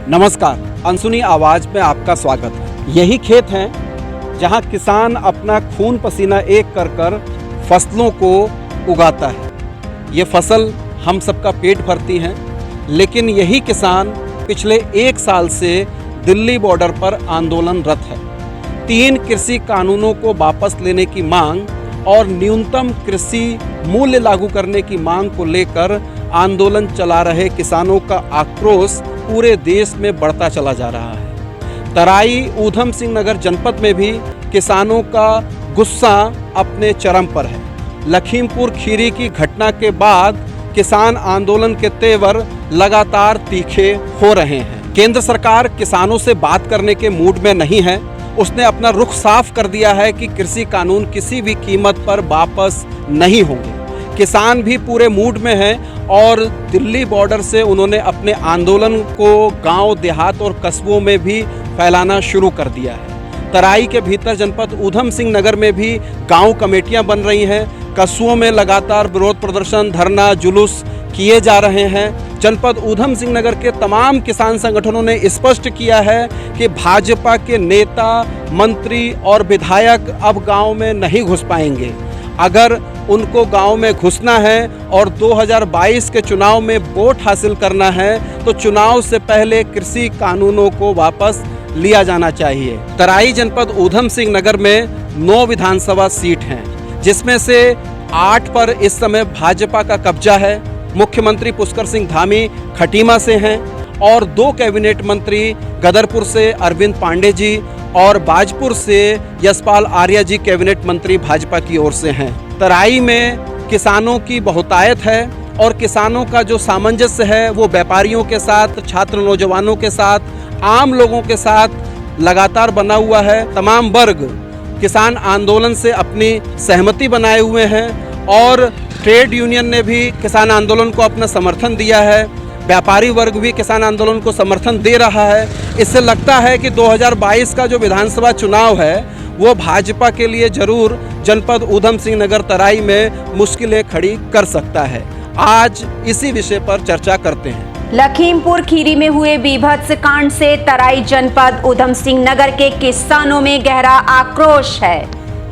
नमस्कार, अनसुनी आवाज में आपका स्वागत है। यही खेत हैं जहां किसान अपना खून पसीना एक कर फसलों को उगाता है। ये फसल हम सबका पेट भरती हैं, लेकिन यही किसान पिछले 1 साल से दिल्ली बॉर्डर पर आंदोलनरत है। 3 कृषि कानूनों को वापस लेने की मांग और न्यूनतम कृषि मूल्य लागू करने की मांग को लेकर आंदोलन चला रहे किसानों का आक्रोश पूरे देश में बढ़ता चला जा रहा है। तराई ऊधम सिंह नगर जनपद में भी किसानों का गुस्सा अपने चरम पर है। लखीमपुर खीरी की घटना के बाद किसान आंदोलन के तेवर लगातार तीखे हो रहे हैं। केंद्र सरकार किसानों से बात करने के मूड में नहीं है। उसने अपना रुख साफ कर दिया है कि कृषि कानून किसी भी कीमत पर वापस नहीं होंगे। किसान भी पूरे मूड में हैं और दिल्ली बॉर्डर से उन्होंने अपने आंदोलन को गांव, देहात और कस्बों में भी फैलाना शुरू कर दिया है। तराई के भीतर जनपद ऊधम सिंह नगर में भी गांव कमेटियां बन रही हैं। कस्बों में लगातार विरोध प्रदर्शन, धरना, जुलूस किए जा रहे हैं। जनपद ऊधम सिंह नगर के तमाम किसान संगठनों ने स्पष्ट किया है कि भाजपा के नेता, मंत्री और विधायक अब गांव में नहीं घुस पाएंगे। अगर उनको गांव में घुसना है और 2022 के चुनाव में वोट हासिल करना है तो चुनाव से पहले कृषि कानूनों को वापस लिया जाना चाहिए। तराई जनपद ऊधम सिंह नगर में 9 विधानसभा सीट हैं, जिसमें से 8 पर इस समय भाजपा का कब्जा है। मुख्यमंत्री पुष्कर सिंह धामी खटीमा से हैं और 2 कैबिनेट मंत्री गदरपुर से अरविंद पांडे जी और बाजपुर से यशपाल आर्या जी कैबिनेट मंत्री भाजपा की ओर से हैं। तराई में किसानों की बहुतायत है और किसानों का जो सामंजस्य है वो व्यापारियों के साथ, छात्र नौजवानों के साथ, आम लोगों के साथ लगातार बना हुआ है। तमाम वर्ग किसान आंदोलन से अपनी सहमति बनाए हुए हैं और ट्रेड यूनियन ने भी किसान आंदोलन को अपना समर्थन दिया है। व्यापारी वर्ग भी किसान आंदोलन को समर्थन दे रहा है। इससे लगता है कि 2022 का जो विधानसभा चुनाव है वो भाजपा के लिए जरूर जनपद ऊधम सिंह नगर तराई में मुश्किलें खड़ी कर सकता है। आज इसी विषय पर चर्चा करते हैं। लखीमपुर खीरी में हुए बीभत्स कांड से तराई जनपद ऊधम सिंह नगर के किसानों में गहरा आक्रोश है।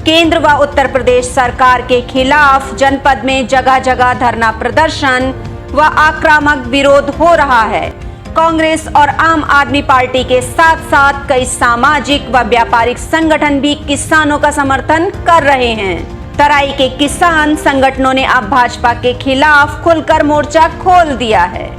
केंद्र व उत्तर प्रदेश सरकार के खिलाफ जनपद में जगह जगह धरना प्रदर्शन व आक्रामक विरोध हो रहा है। कांग्रेस और आम आदमी पार्टी के साथ साथ कई सामाजिक व व्यापारिक संगठन भी किसानों का समर्थन कर रहे हैं। तराई के किसान संगठनों ने अब भाजपा के खिलाफ खुलकर मोर्चा खोल दिया है।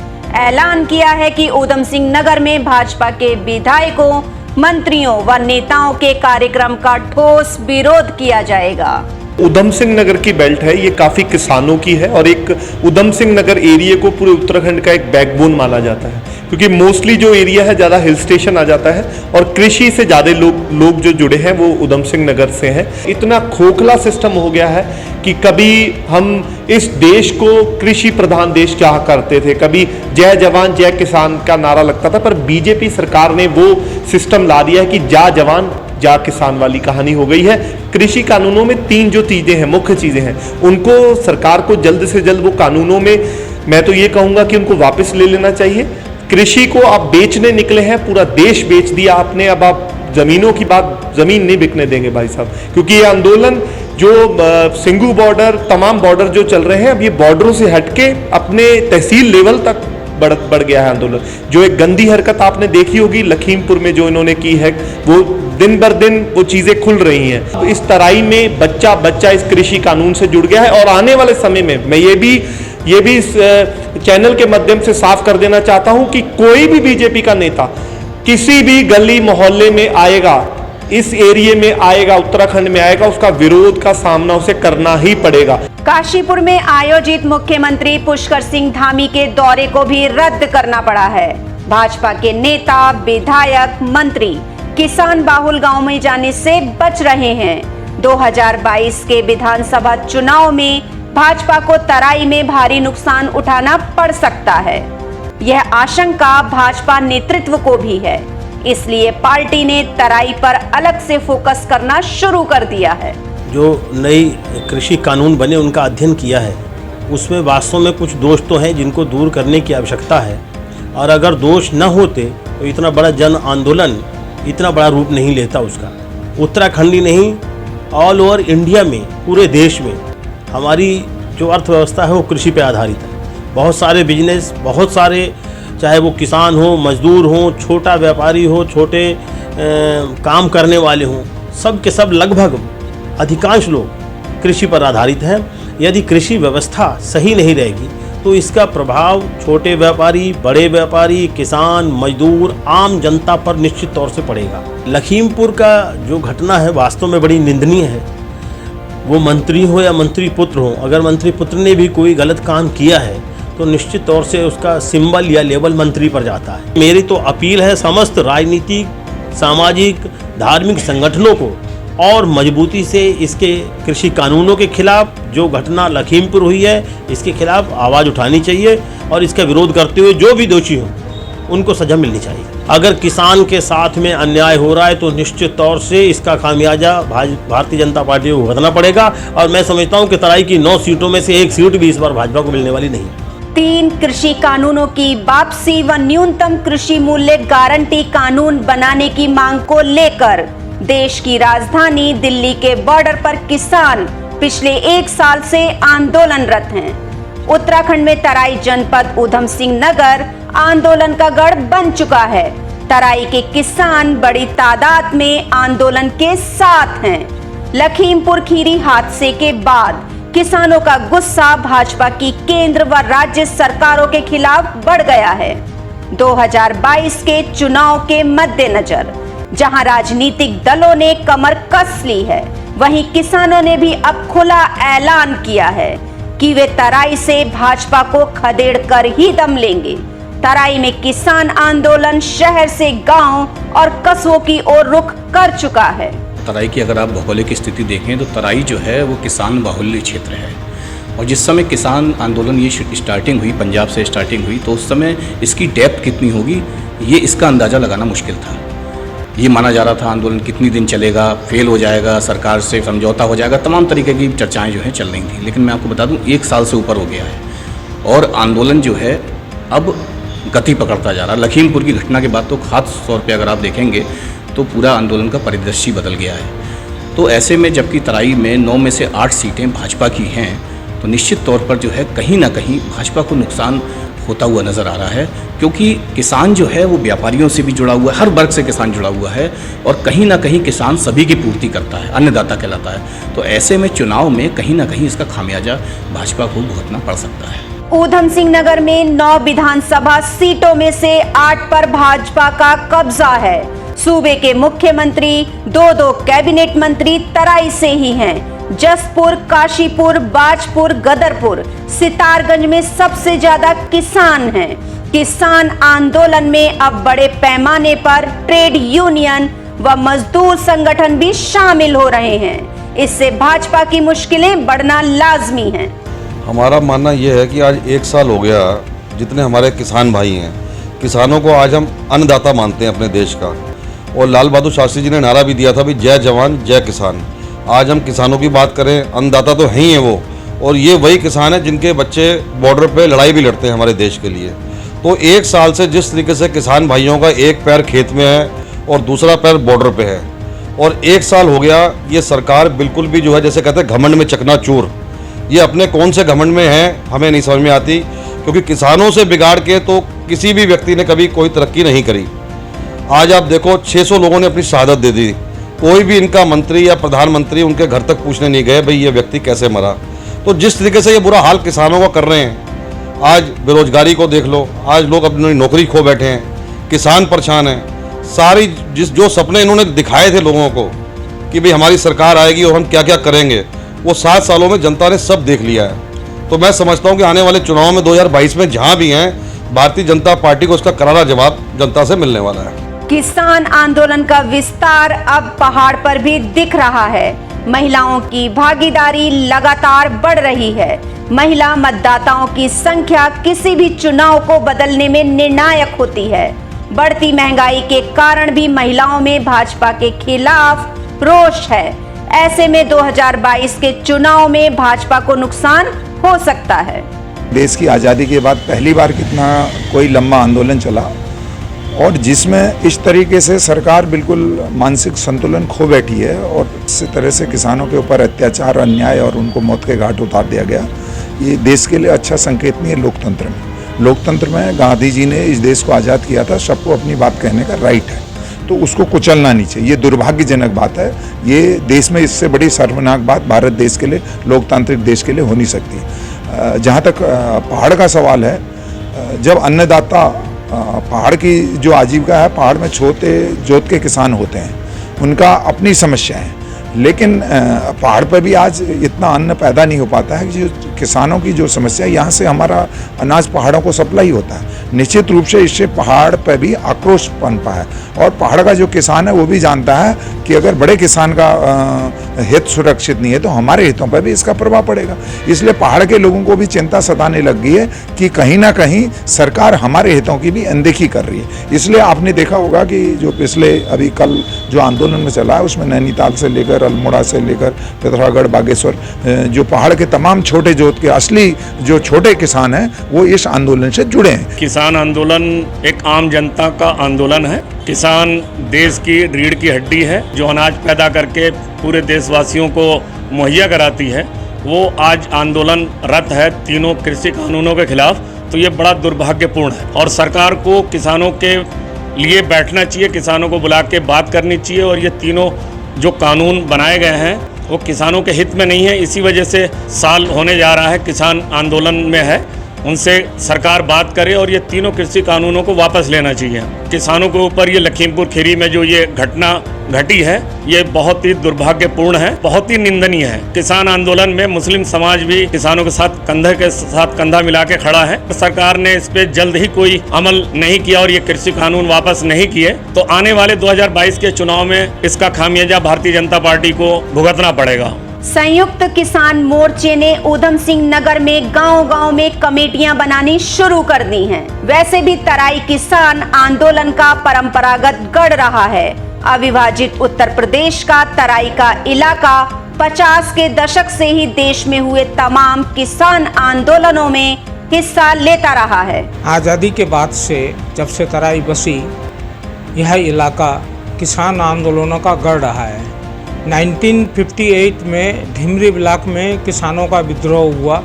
ऐलान किया है कि ऊधम सिंह नगर में भाजपा के विधायकों, मंत्रियों व नेताओं के कार्यक्रम का ठोस विरोध किया जाएगा। ऊधम सिंह नगर की बेल्ट है, ये काफ़ी किसानों की है और एक ऊधम सिंह नगर एरिया को पूरे उत्तराखंड का एक बैकबोन माना जाता है, क्योंकि मोस्टली जो एरिया है ज़्यादा हिल स्टेशन आ जाता है और कृषि से ज़्यादा लोग जो जुड़े हैं वो ऊधम सिंह नगर से हैं। इतना खोखला सिस्टम हो गया है कि कभी हम इस देश को कृषि प्रधान देश क्या करते थे, कभी जय जवान जय किसान का नारा लगता था, पर बीजेपी सरकार ने वो सिस्टम ला दिया है कि जा जवान जा किसान वाली कहानी हो गई है। कृषि कानूनों में 3 जो चीजें हैं, मुख्य चीजें हैं, उनको सरकार को जल्द से जल्द वो कानूनों में, मैं तो ये कहूंगा कि उनको वापस ले लेना चाहिए। कृषि को आप बेचने निकले हैं, पूरा देश बेच दिया आपने, अब आप जमीनों की बात, जमीन नहीं बिकने देंगे भाई साहब, क्योंकि ये आंदोलन जो सिंगू बॉर्डर, तमाम बॉर्डर जो चल रहे हैं, अब ये बॉर्डरों से हटके अपने तहसील लेवल तक बढ़ गया है आंदोलन। जो एक गंदी हरकत आपने देखी होगी लखीमपुर में जो इन्होंने की है, वो दिन बर दिन वो चीजें खुल रही हैं। तो इस तराई में बच्चा इस कृषि कानून से जुड़ गया है और आने वाले समय में मैं ये भी इस चैनल के माध्यम से साफ कर देना चाहता हूं कि कोई भी बीजेपी का नेता किसी भी गली मोहल्ले में आएगा, इस एरिया में आएगा, उत्तराखंड में आएगा, उसका विरोध का सामना उसे करना ही पड़ेगा। काशीपुर में आयोजित मुख्यमंत्री पुष्कर सिंह धामी के दौरे को भी रद्द करना पड़ा है। भाजपा के नेता, विधायक, मंत्री किसान बाहुल गांव में जाने से बच रहे हैं। 2022 के विधानसभा चुनाव में भाजपा को तराई में भारी नुकसान उठाना पड़ सकता है। यह आशंका भाजपा नेतृत्व को भी है, इसलिए पार्टी ने तराई पर अलग से फोकस करना शुरू कर दिया है। जो नई कृषि कानून बने उनका अध्ययन किया है, उसमें वास्तव में कुछ दोष तो हैं जिनको दूर करने की आवश्यकता है, और अगर दोष न होते तो इतना बड़ा जन आंदोलन इतना बड़ा रूप नहीं लेता उसका। उत्तराखंड ही नहीं, ऑल ओवर इंडिया में, पूरे देश में हमारी जो अर्थव्यवस्था है वो कृषि पे आधारित है। बहुत सारे बिजनेस, बहुत सारे, चाहे वो किसान हो, मजदूर हो, छोटा व्यापारी हो, छोटे काम करने वाले हों, सब के सब लगभग अधिकांश लोग कृषि पर आधारित हैं। यदि कृषि व्यवस्था सही नहीं रहेगी तो इसका प्रभाव छोटे व्यापारी, बड़े व्यापारी, किसान, मजदूर, आम जनता पर निश्चित तौर से पड़ेगा। लखीमपुर का जो घटना है वास्तव में बड़ी निंदनीय है। वो मंत्री हो या मंत्री पुत्र हो, अगर मंत्री पुत्र ने भी कोई गलत काम किया है तो निश्चित तौर से उसका सिंबल या लेबल मंत्री पर जाता है। मेरी तो अपील है समस्त राजनीतिक, सामाजिक, धार्मिक संगठनों को और मजबूती से इसके कृषि कानूनों के खिलाफ, जो घटना लखीमपुर हुई है इसके खिलाफ आवाज़ उठानी चाहिए और इसका विरोध करते हुए जो भी दोषी हों उनको सजा मिलनी चाहिए। अगर किसान के साथ में अन्याय हो रहा है तो निश्चित तौर से इसका खामियाजा भारतीय जनता पार्टी को भुगतना पड़ेगा। और मैं समझता हूँ कि तराई की 9 सीटों में से 1 सीट भी इस बार भाजपा को मिलने वाली नहीं। 3 कृषि कानूनों की वापसी व न्यूनतम कृषि मूल्य गारंटी कानून बनाने की मांग को लेकर देश की राजधानी दिल्ली के बॉर्डर पर किसान पिछले 1 साल से आंदोलनरत हैं। उत्तराखंड में तराई जनपद ऊधम सिंह नगर आंदोलन का गढ़ बन चुका है। तराई के किसान बड़ी तादाद में आंदोलन के साथ हैं। लखीमपुर खीरी हादसे के बाद किसानों का गुस्सा भाजपा की केंद्र व राज्य सरकारों के खिलाफ बढ़ गया है। 2022 के चुनाव के मद्देनजर जहां राजनीतिक दलों ने कमर कस ली है, वहीं किसानों ने भी अब खुला ऐलान किया है कि वे तराई से भाजपा को खदेड़ कर ही दम लेंगे। तराई में किसान आंदोलन शहर से गांव और कस्बों की ओर रुख कर चुका है। तराई की अगर आप भौगोलिक स्थिति देखें तो तराई जो है वो किसान बाहुल्य क्षेत्र है और जिस समय किसान आंदोलन ये स्टार्टिंग हुई, पंजाब से स्टार्टिंग हुई, तो उस समय इसकी डेप्थ कितनी होगी ये इसका अंदाज़ा लगाना मुश्किल था। ये माना जा रहा था आंदोलन कितनी दिन चलेगा, फेल हो जाएगा, सरकार से समझौता हो जाएगा, तमाम तरीके की चर्चाएं जो हैं चल रही थी। लेकिन मैं आपको बता दूं 1 साल से ऊपर हो गया है और आंदोलन जो है अब गति पकड़ता जा रहा है। लखीमपुर की घटना के बाद तो खास तौर पे अगर आप देखेंगे तो पूरा आंदोलन का परिदृश्य बदल गया है। तो ऐसे में जबकि तराई में 9 में से 8 सीटें भाजपा की हैं तो निश्चित तौर पर जो है कहीं ना कहीं भाजपा को नुकसान होता हुआ नज़र आ रहा है, क्योंकि किसान जो है वो व्यापारियों से भी जुड़ा हुआ है, हर वर्ग से किसान जुड़ा हुआ है और कहीं ना कहीं किसान सभी की पूर्ति करता है, अन्नदाता कहलाता है। तो ऐसे में चुनाव में कहीं ना कहीं इसका खामियाजा भाजपा को भुगतना पड़ सकता है। ऊधम सिंह नगर में 9 विधानसभा सीटों में से 8 पर भाजपा का कब्जा है। सूबे के मुख्यमंत्री 2 कैबिनेट मंत्री तराई से ही हैं। जसपुर, काशीपुर, बाजपुर, गदरपुर, सितारगंज में सबसे ज्यादा किसान हैं। किसान आंदोलन में अब बड़े पैमाने पर ट्रेड यूनियन व मजदूर संगठन भी शामिल हो रहे हैं। इससे भाजपा की मुश्किलें बढ़ना लाजमी है। हमारा मानना यह है कि आज 1 साल हो गया, जितने हमारे किसान भाई हैं, किसानों को आज हम अन्नदाता मानते हैं अपने देश का। और लाल बहादुर शास्त्री जी ने नारा भी दिया था भी जय जवान जय किसान। आज हम किसानों की बात करें, अन्नदाता तो हैं ही हैं वो, और ये वही किसान हैं जिनके बच्चे बॉर्डर पे लड़ाई भी लड़ते हैं हमारे देश के लिए। तो 1 साल से जिस तरीके से किसान भाइयों का एक पैर खेत में है और दूसरा पैर बॉर्डर पे है, और 1 साल हो गया ये सरकार बिल्कुल भी जो है जैसे कहते हैं घमंड में चकनाचूर, ये अपने कौन से घमंड में है हमें नहीं समझ में आती, क्योंकि किसानों से बिगाड़ के तो किसी भी व्यक्ति ने कभी कोई तरक्की नहीं करी। आज आप देखो 600 लोगों ने अपनी शहादत दे दी, कोई भी इनका मंत्री या प्रधानमंत्री उनके घर तक पूछने नहीं गए भाई ये व्यक्ति कैसे मरा। तो जिस तरीके से ये बुरा हाल किसानों का कर रहे हैं, आज बेरोजगारी को देख लो, आज लोग अपनी नौकरी खो बैठे हैं, किसान परेशान हैं। सारी जो सपने इन्होंने दिखाए थे लोगों को कि भाई हमारी सरकार आएगी और हम क्या क्या करेंगे, वो 7 सालों में जनता ने सब देख लिया है। तो मैं समझता हूँ कि आने वाले चुनाव में 2022 में जहाँ भी हैं, भारतीय जनता पार्टी को उसका करारा जवाब जनता से मिलने वाला है। किसान आंदोलन का विस्तार अब पहाड़ पर भी दिख रहा है। महिलाओं की भागीदारी लगातार बढ़ रही है। महिला मतदाताओं की संख्या किसी भी चुनाव को बदलने में निर्णायक होती है। बढ़ती महंगाई के कारण भी महिलाओं में भाजपा के खिलाफ रोष है। ऐसे में 2022 के चुनाव में भाजपा को नुकसान हो सकता है। देश की आज़ादी के बाद पहली बार कितना कोई लंबा आंदोलन चला और जिसमें इस तरीके से सरकार बिल्कुल मानसिक संतुलन खो बैठी है और इस तरह से किसानों के ऊपर अत्याचार, अन्याय और उनको मौत के घाट उतार दिया गया, ये देश के लिए अच्छा संकेत नहीं है। लोकतंत्र में गांधी जी ने इस देश को आज़ाद किया था, सबको अपनी बात कहने का राइट है, तो उसको कुचलना नहीं चाहिए। ये दुर्भाग्यजनक बात है, ये देश में इससे बड़ी शर्मनाक बात भारत देश के लिए, लोकतांत्रिक देश के लिए हो नहीं सकती। जहाँ तक पहाड़ का सवाल है, जब अन्नदाता पहाड़ की जो आजीविका है, पहाड़ में छोटे जोत के किसान होते हैं, उनका अपनी समस्या है, लेकिन पहाड़ पर भी आज इतना अन्न पैदा नहीं हो पाता है कि जो किसानों की जो समस्या है, यहाँ से हमारा अनाज पहाड़ों को सप्लाई होता है। निश्चित रूप से इससे पहाड़ पर भी आक्रोश पनपा है और पहाड़ का जो किसान है वो भी जानता है कि अगर बड़े किसान का हित सुरक्षित नहीं है तो हमारे हितों पर भी इसका प्रभाव पड़ेगा। इसलिए पहाड़ के लोगों को भी चिंता सताने लग गई है कि कहीं ना कहीं सरकार हमारे हितों की भी अनदेखी कर रही है। इसलिए आपने देखा होगा कि जो पिछले अभी कल जो आंदोलन में चला है, उसमें नैनीताल से लेकर अल्मोड़ा से लेकर पिथौरागढ़, बागेश्वर, जो पहाड़ के तमाम छोटे जोत के असली जो छोटे किसान हैं वो इस आंदोलन से जुड़े हैं। किसान आंदोलन एक आम जनता का आंदोलन है। किसान देश की रीढ़ की हड्डी है, जो अनाज पैदा करके पूरे देशवासियों को मुहैया कराती है। वो आज आंदोलनरत है तीनों कृषि कानूनों के खिलाफ। तो ये बड़ा दुर्भाग्यपूर्ण है और सरकार को किसानों के लिए बैठना चाहिए, किसानों को बुला के बात करनी चाहिए। और ये तीनों जो कानून बनाए गए हैं वो किसानों के हित में नहीं है। इसी वजह से साल होने जा रहा है किसान आंदोलन में है, उनसे सरकार बात करे और ये तीनों कृषि कानूनों को वापस लेना चाहिए। किसानों के ऊपर ये लखीमपुर खीरी में जो ये घटना घटी है, ये बहुत ही दुर्भाग्यपूर्ण है, बहुत ही निंदनीय है। किसान आंदोलन में मुस्लिम समाज भी किसानों के साथ कंधे के साथ कंधा मिला के खड़ा है। सरकार ने इस पे जल्द ही कोई अमल नहीं किया और ये कृषि कानून वापस नहीं किए तो आने वाले 2022 के चुनाव में इसका खामियाजा भारतीय जनता पार्टी को भुगतना पड़ेगा। संयुक्त किसान मोर्चे ने ऊधम सिंह नगर में गांव-गांव में कमेटियां बनानी शुरू कर दी हैं। वैसे भी तराई किसान आंदोलन का परंपरागत गढ़ रहा है। अविभाजित उत्तर प्रदेश का तराई का इलाका 50 के दशक से ही देश में हुए तमाम किसान आंदोलनों में हिस्सा लेता रहा है। आज़ादी के बाद से जब से तराई बसी, यह इलाका किसान आंदोलनों का गढ़ रहा है। 1958 में ढिमरी ब्लॉक में किसानों का विद्रोह हुआ।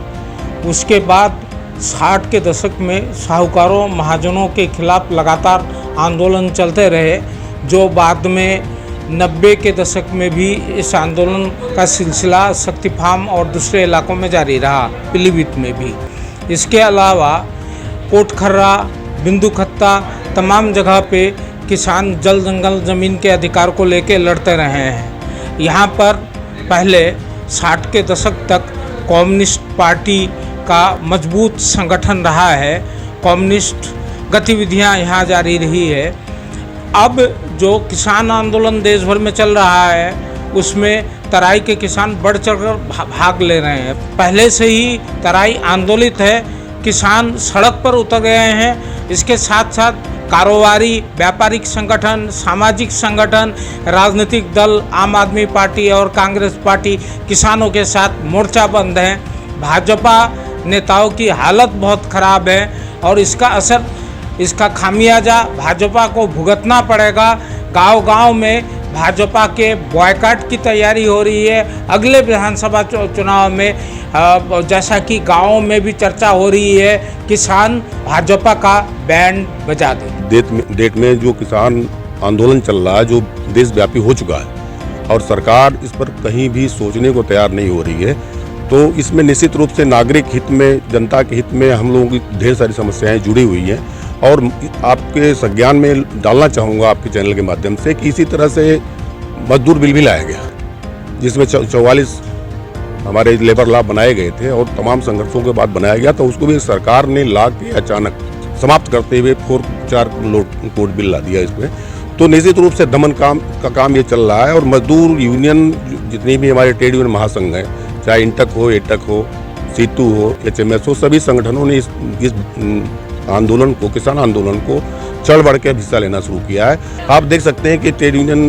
उसके बाद 60 के दशक में साहूकारों, महाजनों के खिलाफ लगातार आंदोलन चलते रहे, जो बाद में 90 के दशक में भी इस आंदोलन का सिलसिला शक्ति फार्म और दूसरे इलाकों में जारी रहा, पीलीभीत में भी। इसके अलावा कोटखर्रा, बिंदुखत्ता, तमाम जगह पे किसान जल जंगल ज़मीन के अधिकार को लेकर लड़ते रहे हैं। यहाँ पर पहले 60 के दशक तक कम्युनिस्ट पार्टी का मजबूत संगठन रहा है, कम्युनिस्ट गतिविधियाँ यहाँ जारी रही है। अब जो किसान आंदोलन देश भर में चल रहा है, उसमें तराई के किसान बढ़ चढ़कर भाग ले रहे हैं। पहले से ही तराई आंदोलित है, किसान सड़क पर उतर गए हैं। इसके साथ साथ कारोबारी, व्यापारिक संगठन, सामाजिक संगठन, राजनीतिक दल, आम आदमी पार्टी और कांग्रेस पार्टी किसानों के साथ मोर्चाबंद हैं। भाजपा नेताओं की हालत बहुत ख़राब है और इसका असर, इसका खामियाजा भाजपा को भुगतना पड़ेगा। गांव-गांव में भाजपा के बॉयकॉट की तैयारी हो रही है। अगले विधानसभा चुनाव में जैसा कि गाँव में भी चर्चा हो रही है, किसान भाजपा का बैंड बजा दें। डेट में जो किसान आंदोलन चल रहा है, जो देशव्यापी हो चुका है और सरकार इस पर कहीं भी सोचने को तैयार नहीं हो रही है, तो इसमें निश्चित रूप से नागरिक हित में, जनता के हित में हम लोगों की ढेर सारी समस्याएं जुड़ी हुई हैं। और आपके संज्ञान में डालना चाहूँगा आपके चैनल के माध्यम से कि इसी तरह से मजदूर बिल भी लाया गया, जिसमें 44 हमारे लेबर लॉ बनाए गए थे और तमाम संघर्षों के बाद बनाया गया, तो उसको भी सरकार ने ला के अचानक समाप्त करते हुए 4 कोड बिल ला दिया इसमें। तो निश्चित रूप से दमन का काम ये चल रहा है। और मजदूर यूनियन, जितनी भी हमारे ट्रेड यूनियन महासंघ हैं, चाहे इंटक हो, एटक हो, सीटू हो, HMS हो, सभी संगठनों ने इस आंदोलन को, किसान आंदोलन को चढ़ बढ़ के हिस्सा लेना शुरू किया है। आप देख सकते हैं कि ट्रेड यूनियन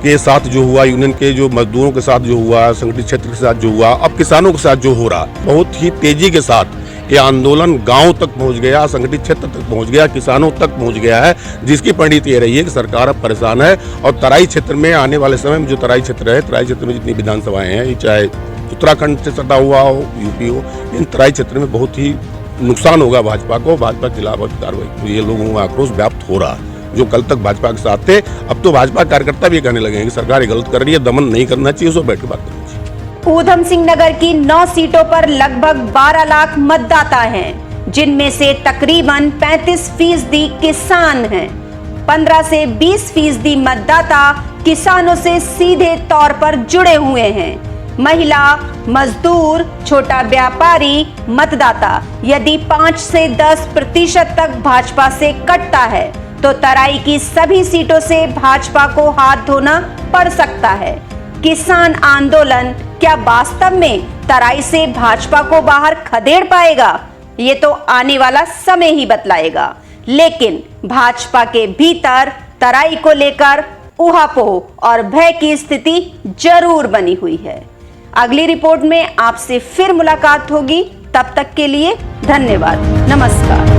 के साथ जो हुआ, यूनियन के जो मजदूरों के साथ जो हुआ, संगठित क्षेत्र के साथ जो हुआ, अब किसानों के साथ जो हो रहा, बहुत ही तेजी के साथ ये आंदोलन गांव तक पहुंच गया, संगठित क्षेत्र तक पहुंच गया, किसानों तक पहुंच गया है, जिसकी परिणति ये रही है कि सरकार अब परेशान है। और तराई क्षेत्र में आने वाले समय में जो तराई क्षेत्र है, तराई क्षेत्र में जितनी विधानसभाएं हैं, ये चाहे उत्तराखंड से सटा हुआ हो, यूपी हो, इन तराई क्षेत्र में बहुत ही नुकसान होगा भाजपा को। भाजपा के खिलाफ कार्रवाई, ये लोगों का आक्रोश व्याप्त हो रहा है। जो कल तक भाजपा के साथ थे, अब तो भाजपा कार्यकर्ता भी कहने लगे कि सरकार ये गलत कर रही है, दमन नहीं करना चाहिए, उसको बैठ के बात करनी चाहिए। ऊधम सिंह नगर की 9 सीटों पर लगभग 12 लाख मतदाता हैं, जिनमें से तकरीबन 35% किसान हैं। 15 से 20% मतदाता किसानों से सीधे तौर पर जुड़े हुए हैं। महिला, मजदूर, छोटा व्यापारी, मतदाता यदि 5 से 10% तक भाजपा से कटता है तो तराई की सभी सीटों से भाजपा को हाथ धोना पड़ सकता है। किसान आंदोलन क्या वास्तव में तराई से भाजपा को बाहर खदेड़ पाएगा? ये तो आने वाला समय ही बतलाएगा। लेकिन भाजपा के भीतर तराई को लेकर ऊहापोह और भय की स्थिति जरूर बनी हुई है। अगली रिपोर्ट में आपसे फिर मुलाकात होगी। तब तक के लिए धन्यवाद। नमस्कार।